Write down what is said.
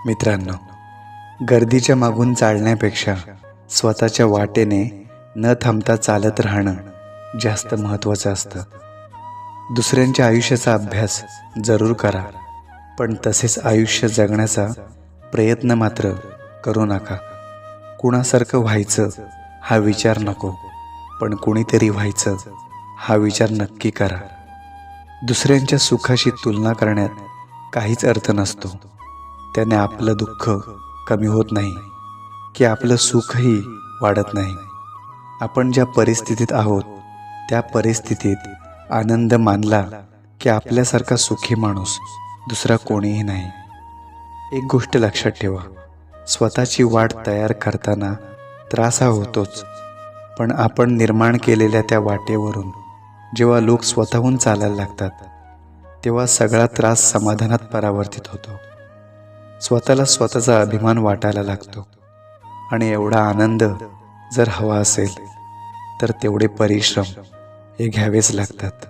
मित्रांनो, गर्दीच्या मागून चालण्यापेक्षा स्वतःच्या वाटेने न थांबता चालत राहणं जास्त महत्त्वाचं असतं. दुसऱ्यांच्या आयुष्याचा अभ्यास जरूर करा, पण तसेच आयुष्य जगण्याचा प्रयत्न मात्र करू नका. कुणासारखं व्हायचं हा विचार नको, पण कुणीतरी व्हायचं हा विचार नक्की करा. दुसऱ्यांच्या सुखाशी तुलना करण्यात काहीच अर्थ नसतो. त्याने आपलं दुःख कमी होत नाही की आपलं सुखही वाढत नाही. आपण ज्या परिस्थितीत आहोत त्या परिस्थितीत आनंद मानला की आपल्यासारखा सुखी माणूस दुसरा कोणीही नाही. एक गोष्ट लक्षात ठेवा, स्वतःची वाट तयार करताना त्रास हा होतोच, पण आपण निर्माण केलेल्या त्या वाटेवरून जेव्हा लोक स्वतःहून चालायला लागतात तेव्हा सगळा त्रास समाधानात परावर्तित होतो. स्वतःला स्वतःचा अभिमान वाटायला लागतो आणि एवढा आनंद जर हवा असेल तर तेवढे परिश्रम हे घ्यावेच लागतात.